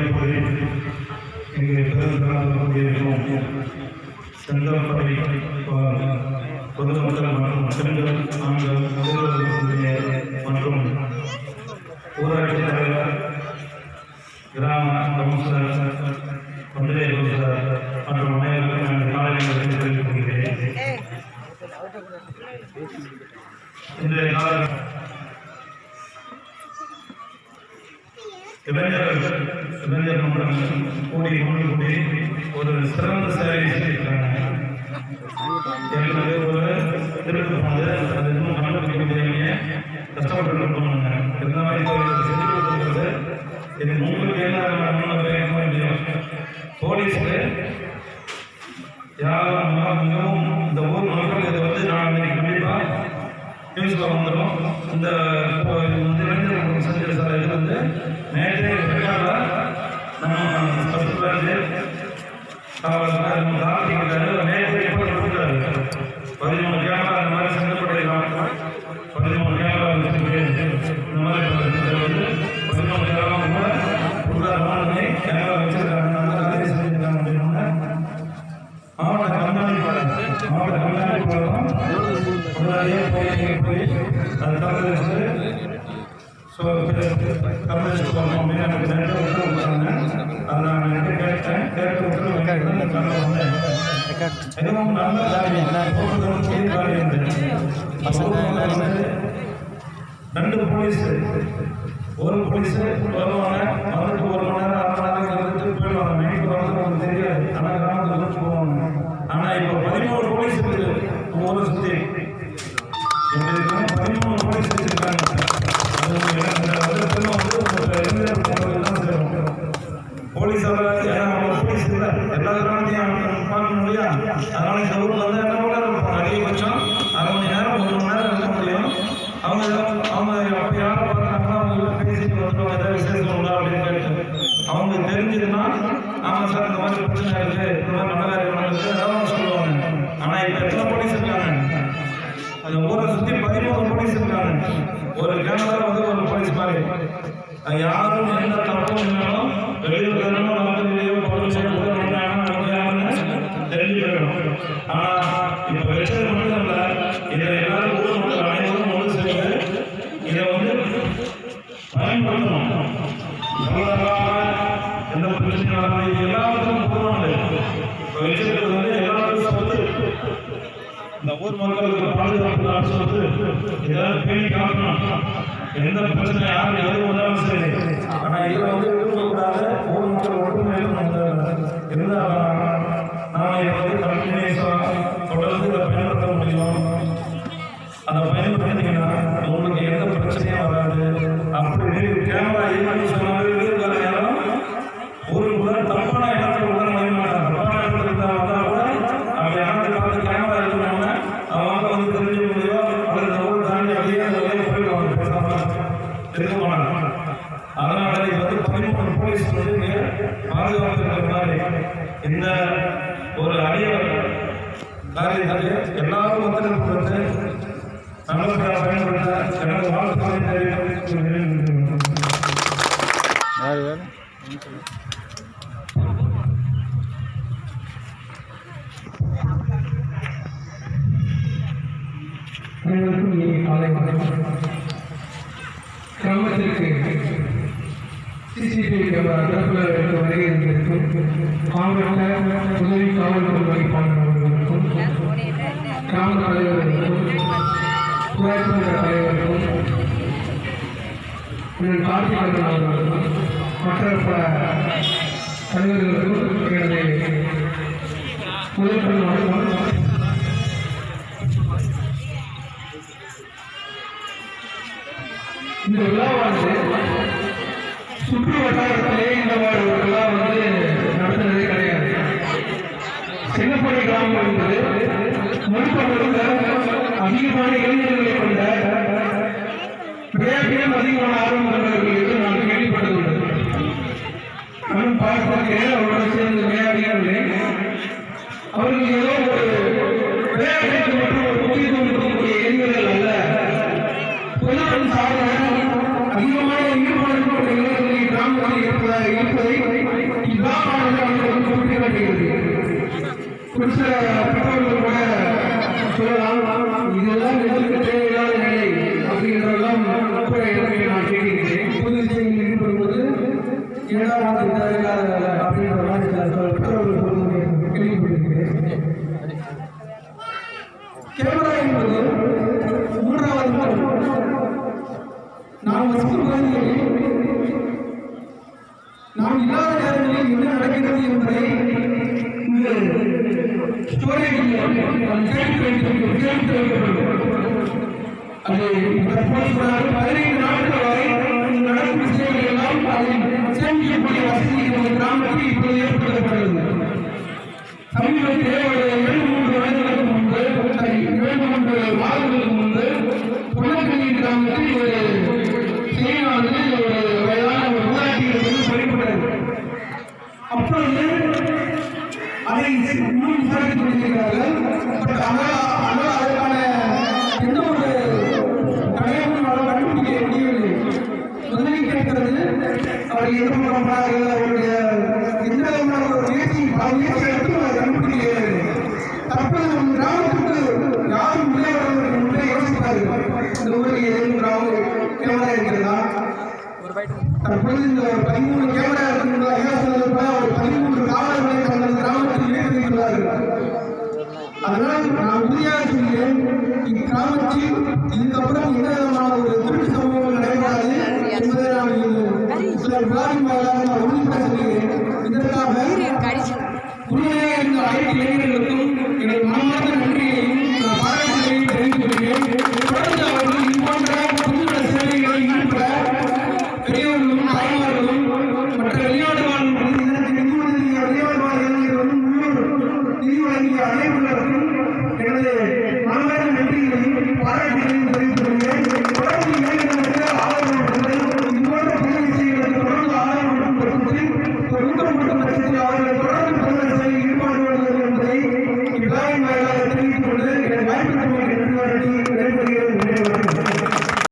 வாய்ப்புகளில் இங்கே பெருந்திருக்கும் செங்கல்படை பொதுமக்கள் மற்றும் பெண்கள் ஆண்கள் மற்றும் ஊராட்சி தலைவர் கிராம கவுன்சிலர் ஒன்றிய கவுன்சிலர் மற்றும் அனைவருக்கும் காலையில் தெரிவித்துக் கொள்கிறேன். இன்றைய நாள் இளைஞர் மன்றம் கூடி ஒரு சிறந்த சேவை செய்திருக்கிறாங்க. ஏற்கனவே ஒரு திருட்டு போனது அது இன்னும் கண்டுபிடிக்க முடியாமையே கஷ்டப்பட்டு போனாங்க. இந்த மாதிரி செஞ்சு கொடுத்துருக்கிறது இது உங்களுக்கு என்ன முடியும். போலீஸுக்கு யாரும் மிகவும் இந்த ஊர் மக்கள் இதை வந்து நான் கண்டிப்பாக நியூஸில் வந்துடும். இந்த இளைஞர் செஞ்ச சார் இது வந்து நேற்றே நம்ம கார்த்திகாரு நேற்று எப்படி கொடுக்குறாரு 13 கேமரா இந்த மாதிரி சங்கப்படைக்கலாம் 13 கேமரா இந்த மாதிரி வந்து 13 கேமரா கூட கொடுக்குறாரு. கேமரா வச்சிருக்காங்க அதே செஞ்சிருக்காங்க அப்படின்னா மாவட்ட கண்காணிப்பு பாடம் முன்னாடியே போய் அது கலந்து ஸோ கம்யூனிஸ்ட் பண்ணணும் அப்படின்னு எனக்கு நிறைய விட்டுருக்காங்க. அதை நான் கேட்டேன் கேட்டு எதுவும் நல்ல ரெண்டு போலீஸ் ஒரு போலீஸ் வருவாங்க வந்துட்டு 1 மணி நேரம் 1/2 மணி நேரம் இருந்துட்டு போயிடுவாங்க. நைட்டு வந்து உங்களுக்கு தெரியாது. ஆனால் கிராமத்தில் வந்து போவாங்க. ஆனால் இப்போ 13 போலீஸ் இருக்குது ஊரை சுற்றி. எங்களுக்கு 13 போலீஸ் வச்சுருக்காங்க. போலீஸால போலீஸ் இல்லை எல்லா கிராமத்தையும் பார்க்கணும் இல்லையா? அதனால இந்த ஊரில் வந்து என்ன கூட இருப்பாங்க. அதிகபட்சம் 1/2 மணி நேரம் 1 மணி நேரம் இருக்க முடியும். அவங்க அப்போ யாரை பார்க்குறாங்கன்னா அவங்களுக்கு பேசிட்டு வந்துட்டோம் ஏதாவது விசேஷம் உண்டா அப்படின்னு கேட்டு அவங்க தெரிஞ்சதுன்னா ஆமாம் சார் இந்த மாதிரி பிரச்சனை இருக்குது இந்த மாதிரி நல்ல காரியம் நடக்குது ஏதாவது சொல்லுவாங்க. ஆனால் இப்போ எத்தனை போலீஸ் இருக்காங்க? அந்த ஊரை சுற்றி 13 போலீஸ் இருக்காங்க. ஒரு கேமரா வந்து ஒரு போலீஸ் மாதிரி யாரும் எந்த தப்பும் இருந்தாலும் வெளியூர் நாட்டிலேயோ பொருள் தெரிஞ்சு போயிடும். ஆனால் இப்போ வச்சது மட்டும் இல்லை இதை எல்லாரும் ஊர் மக்கள் அனைவரும் ஒன்று சேர்ந்து இதை வந்து பயன்படுத்தணும். எந்த பிரச்சனையும் எல்லாருக்கும் போடுவாங்க. இப்போ வச்சிருக்கிறது வந்து எல்லாருக்கும் சொத்து. இந்த ஊர் மக்களுக்கு பாதுகாப்பு அரசு வந்து ஏதாவது பேணி காக்கணும். எந்த பிரச்சனை யாரும் எதுவும் வந்தாலும் சரி. ஆனால் இதில் வந்து இருக்கக்கூடாது. ஊர் மக்கள் ஒற்றுமையிலும் இருந்தால் நாம் இதை வந்து கண்டினியூஸாக தொடர்ந்து இதை பயன்படுத்த முடியும். அதை பயன்படுத்தினீங்கன்னா உங்களுக்கு எந்த பிரச்சனையும் வராது. அப்படி கேமரா இல்லைன்னு சொன்னாலும் இருக்கிற நேரம் ஊருக்குள்ள தப்பான இடத்துல உள்ள பயன்படுத்தாங்க. தப்பான இடத்துல இருந்தால் வந்தால் கூட அவங்க யாரும் பார்த்து கேமரா இருக்கணும்னா அவங்க வந்து தெரிஞ்ச முடியும். அல்லது ஊர் தாண்டி அப்படியே அந்த வேலையை போயிடுவாங்க. பேசாமல் இருக்க போனாங்க. அதனால இது வந்து 13 போலீஸ் வந்து பாதுகாப்பு இருக்கிற மாதிரி இந்த ஒரு அரிய காரியத்தை எல்லாரும் ஒத்துழைப்பு கொடுத்து நல்லபடியாக பயன்படுத்த எனது வாழ்த்துக்களை தெரிவித்துக் அனைவருக்கும் இனி காலை வணக்கம். கிராமத்திற்கு சிசிடிவி கேமரா திறப்புல எடுத்து வருகை இருந்திருக்கும் மாவட்ட உதவி காவல்துறை வகிப்பாளர் அவர்களுக்கும் கிராம தலைவர்களுக்கும் ஊராட்சி மன்ற தலைவர்களுக்கும் கார்த்திகேயன் அவர்களுக்கும் மற்ற பல தலைவர்களுக்கும் எனது முதல் வணக்கம். இந்த விழாவானது சுற்று வட்டாரத்திலே இந்த மாதிரி ஒரு விழா வந்து நடத்துனதே கிடையாது. செங்கப்படை கிராமம் என்பது முழுக்க முழுக்க அதிகமான இளைஞர்களை கொண்ட விளையாட்டிலும் அதிகமான ஆர்வம் கொண்டவர்கள் என்று நான் கேள்விப்பட்டதுள்ளது. நானும் பார்த்திருக்கிறேன். அவரோடு சேர்ந்து விளையாடியவர்களே அவர்கள் ஏதோ ஒரு விளையாட்டுக்கு மற்றும் ஒரு முக்கியத்துவம் இருக்கக்கூடிய இளைஞர்கள் அல்ல. பொதுமக்கள் சார்ந்த அதிகமான ஈடுபாடு இளைஞர்களை கிராமத்தில் இருப்பதாக என்பதை இவ்வாறான அவர்களுக்கு குறிப்பிடப்படுகிறது. ஒரு சில பெற்றோர்கள் கூட சொல்லலாம், இதெல்லாம் எதற்கு தேவையில்லாத நிலை அப்படின்றதெல்லாம் கூட எனக்கு நான் கேட்டிருக்கிறேன். பொது விஷயங்கள் ஈடுபடும்போது ஏதாவது தேவையில்லாத அப்படின்ற மாதிரி சில பெற்றோர்கள் சொல்லுவதை கேள்விப்பட்டிருக்கிறேன். கேமரா என்பது மூன்றாவது நாம் வசிக்கும் பகுதிகளில் நாம் இல்லாத நேரங்களில் என்ன நடக்கிறது என்பதை அது 15 நாட்கள் வரை நடக்கும் விஷயங்கள் எல்லாம் அதில் சேமிக்கக்கூடிய வசதி கிராமத்தில் இப்போது ஏற்படுத்தப்பட்டுள்ளது. சமீபத்திலே ஒரு 2-3 வருடங்களுக்கு முன்பு 2-3 மாதங்களுக்கு முன்பு பொன்னக்கண்ணி கிராமத்தில் ஒரு செயலானது ஒரு வயதான ஒரு ஊராட்சியிலிருந்து படிப்பட்டது. அப்பொழுது அதை இன்னும் விசாரித்துக் கொண்டிருக்கிறார்கள். ஆனால் அதற்கான எந்த ஒரு தடையும் கண்டுபிடிக்க முடியவில்லை. முதலில் கேட்கிறது அவர் எந்த மூலமாக அவருடைய எந்த விதமான ஒரு முயற்சி எடுத்து அதை கண்டுபிடிக்கிறது. தற்போது நம் கிராமத்துக்கு யாரும் உள்ளவர்களுக்கு முன்னே யோசிப்பார்கள், இந்த ஊரில் ஏதேனும் கேமரா இருக்கிறதா? தற்போது இந்த 13 கேமரா இருக்கிறதா? ஒரு 13 காவலர்களை தங்கள் கிராமத்தில் ஏற்றிருக்கிறார்கள். அதனால் நான் உறுதியாக சொல்கிறேன், இக்கிராமத்தில் இதுக்கப்புறம்